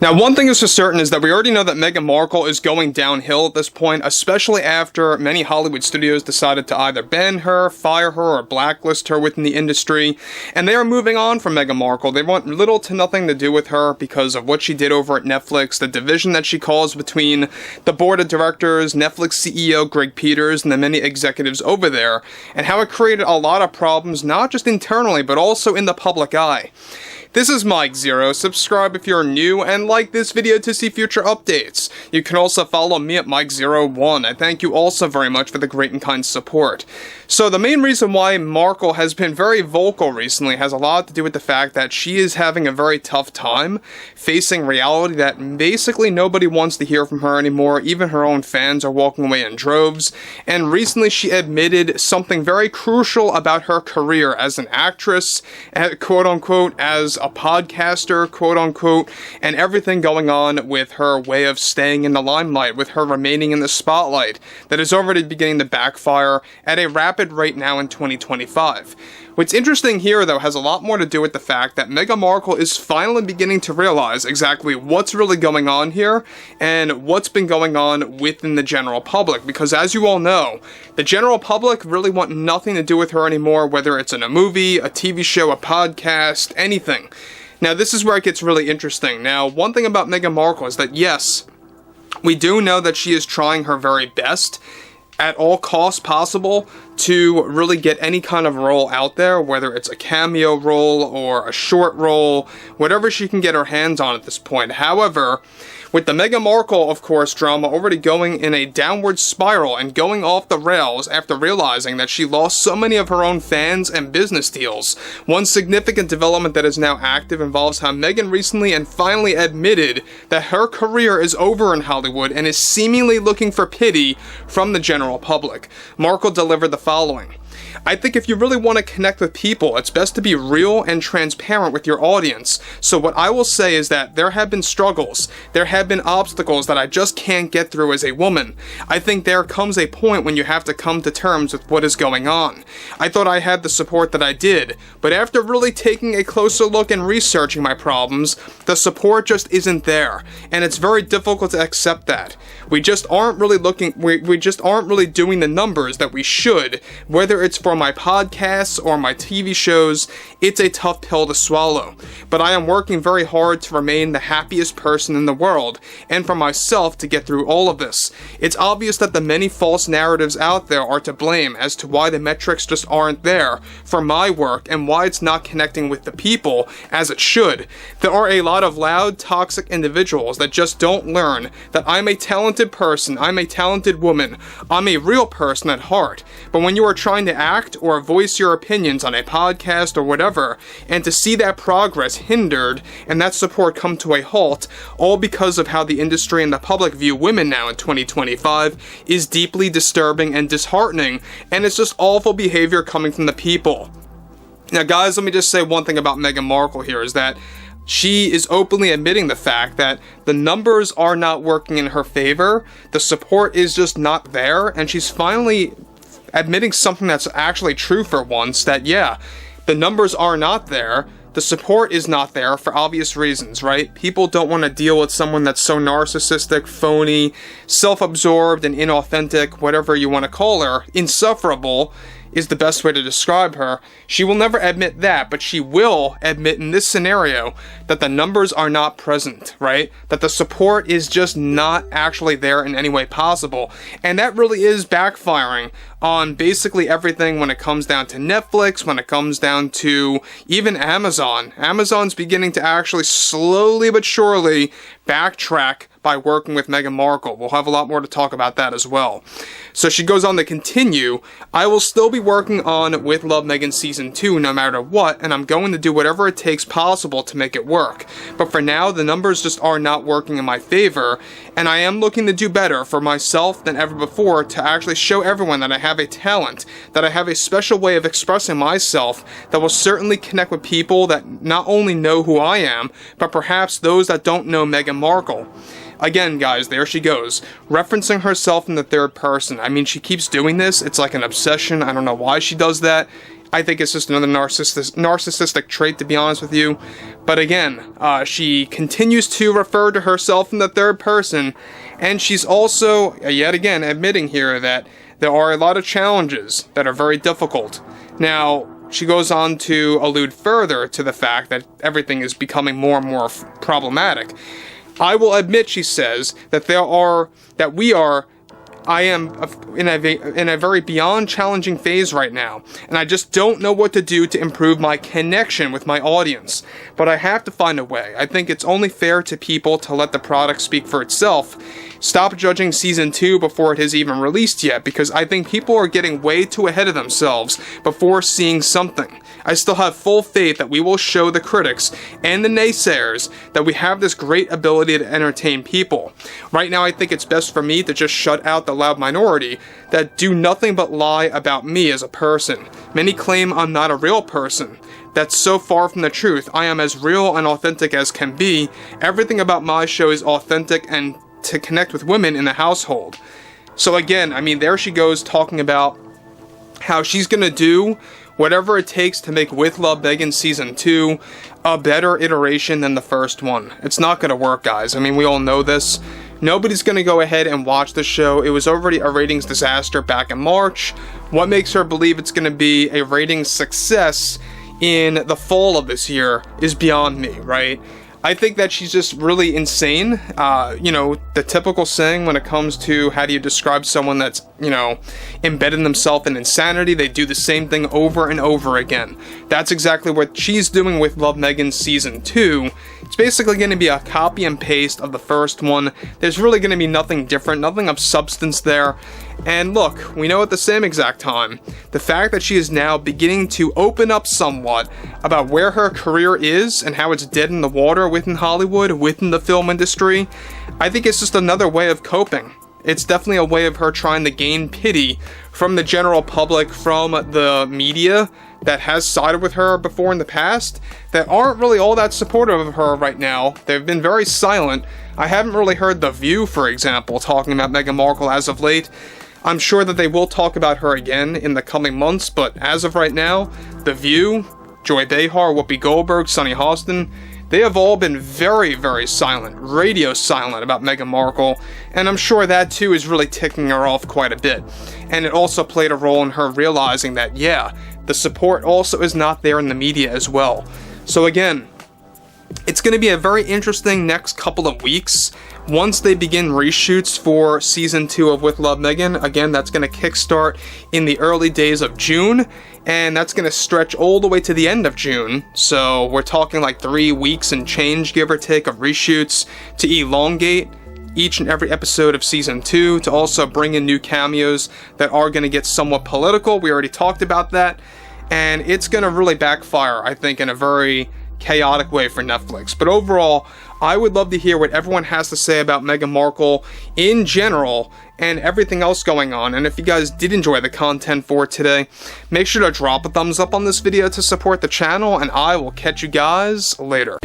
Now, one thing is for certain is that we already know that Meghan Markle is going downhill at this point, especially after many Hollywood studios decided to either ban her, fire her, or blacklist her within the industry, and they are moving on from Meghan Markle. They want little to nothing to do with her because of what she did over at Netflix, the division that she caused between the board of directors, Netflix CEO Greg Peters, and the many executives over there, and how it created a lot of problems, not just internally, but also in the public eye. This is Mike Zero. Subscribe if you're new and like this video to see future updates. You can also follow me at Mike01. I thank you also very much for the great and kind support. So the main reason why Markle has been very vocal recently has a lot to do with the fact that she is having a very tough time facing reality that basically nobody wants to hear from her anymore. Even her own fans are walking away in droves. And recently she admitted something very crucial about her career as an actress, quote unquote, as a podcaster, quote unquote, and everything going on with her way of staying in the limelight, with her remaining in the spotlight, that is already beginning to backfire at a rapid rate now in 2025. What's interesting here, though, has a lot more to do with the fact that Meghan Markle is finally beginning to realize exactly what's really going on here and what's been going on within the general public. Because as you all know, the general public really want nothing to do with her anymore, whether it's in a movie, a TV show, a podcast, anything. Now, this is where it gets really interesting. Now, one thing about Meghan Markle is that, yes, we do know that she is trying her very best at all costs possible to really get any kind of role out there, whether it's a cameo role or a short role, whatever she can get her hands on at this point. However, with the Meghan Markle, of course, drama already going in a downward spiral and going off the rails after realizing that she lost so many of her own fans and business deals, one significant development that is now active involves how Meghan recently and finally admitted that her career is over in Hollywood and is seemingly looking for pity from the general public. Markle delivered the following: I think if you really want to connect with people, it's best to be real and transparent with your audience. So what I will say is that there have been struggles, there have been obstacles that I just can't get through as a woman. I think there comes a point when you have to come to terms with what is going on. I thought I had the support that I did, but after really taking a closer look and researching my problems, the support just isn't there, and it's very difficult to accept that. We just aren't really doing the numbers that we should, whether it's for my podcasts or my TV shows. It's a tough pill to swallow, but I am working very hard to remain the happiest person in the world, and for myself to get through all of this. It's obvious that the many false narratives out there are to blame as to why the metrics just aren't there for my work and why it's not connecting with the people as it should. There are a lot of loud, toxic individuals that just don't learn that I'm a talented person, I'm a talented woman, I'm a real person at heart, but when you are trying to act or voice your opinions on a podcast or whatever, and to see that progress hindered and that support come to a halt, all because of how the industry and the public view women now in 2025, is deeply disturbing and disheartening, and it's just awful behavior coming from the people. Now guys, let me just say one thing about Meghan Markle here, is that she is openly admitting the fact that the numbers are not working in her favor, the support is just not there, and she's finally admitting something that's actually true for once, that yeah, the numbers are not there, the support is not there for obvious reasons, right? People don't want to deal with someone that's so narcissistic, phony, self-absorbed, and inauthentic, whatever you want to call her. Insufferable is the best way to describe her. She will never admit that, but she will admit in this scenario that the numbers are not present, right? That the support is just not actually there in any way possible. And that really is backfiring on basically everything when it comes down to Netflix, when it comes down to even Amazon. Amazon's beginning to actually slowly but surely backtrack by working with Meghan Markle. We'll have a lot more to talk about that as well. So she goes on to continue, I will still be working on With Love Meghan Season 2 no matter what, and I'm going to do whatever it takes possible to make it work. But for now, the numbers just are not working in my favor, and I am looking to do better for myself than ever before to actually show everyone that I have a talent, that I have a special way of expressing myself that will certainly connect with people that not only know who I am, but perhaps those that don't know Meghan Markle. Again, guys, there she goes, referencing herself in the third person. I mean, she keeps doing this. It's like an obsession. I don't know why she does that. I think it's just another narcissistic trait, to be honest with you. But again, she continues to refer to herself in the third person, and she's also, yet again, admitting here that there are a lot of challenges that are very difficult. Now, she goes on to allude further to the fact that everything is becoming more and more problematic. I will admit, she says, that I am in a very beyond challenging phase right now, and I just don't know what to do to improve my connection with my audience. But I have to find a way. I think it's only fair to people to let the product speak for itself. Stop judging Season 2 before it has even released yet, because I think people are getting way too ahead of themselves before seeing something. I still have full faith that we will show the critics and the naysayers that we have this great ability to entertain people. Right now, I think it's best for me to just shut out the loud minority that do nothing but lie about me as a person. Many claim I'm not a real person. That's so far from the truth. I am as real and authentic as can be. Everything about my show is authentic and to connect with women in the household. So again, I mean, there she goes talking about how she's gonna do whatever it takes to make With Love Meghan Season 2 a better iteration than the first one. It's not gonna work, guys. I mean, we all know this. Nobody's gonna go ahead and watch the show. It was already a ratings disaster back in March. What makes her believe it's gonna be a ratings success in the fall of this year is beyond me, right? I think that she's just really insane. You know, the typical saying when it comes to how do you describe someone that's, you know, embedded themselves in insanity, they do the same thing over and over again. That's exactly what she's doing with Love Meghan Season 2. It's basically going to be a copy and paste of the first one. There's really going to be nothing different, nothing of substance there. And look, we know at the same exact time, the fact that she is now beginning to open up somewhat about where her career is and how it's dead in the water within Hollywood, within the film industry, I think it's just another way of coping. It's definitely a way of her trying to gain pity from the general public, from the media that has sided with her before in the past, that aren't really all that supportive of her right now. They've been very silent. I haven't really heard The View, for example, talking about Meghan Markle as of late. I'm sure that they will talk about her again in the coming months, but as of right now, The View, Joy Behar, Whoopi Goldberg, Sunny Hostin, they have all been very, very silent, radio silent about Meghan Markle, and I'm sure that too is really ticking her off quite a bit. And it also played a role in her realizing that, yeah, the support also is not there in the media as well. So again, it's going to be a very interesting next couple of weeks. Once they begin reshoots for Season 2 of With Love Meghan, again, that's going to kickstart in the early days of June, and that's going to stretch all the way to the end of June. So we're talking like 3 weeks and change, give or take, of reshoots to elongate each and every episode of Season 2, to also bring in new cameos that are going to get somewhat political. We already talked about that, and it's going to really backfire, I think, in a very chaotic way for Netflix. But overall, I would love to hear what everyone has to say about Meghan Markle in general and everything else going on. And if you guys did enjoy the content for today, make sure to drop a thumbs up on this video to support the channel, and I will catch you guys later.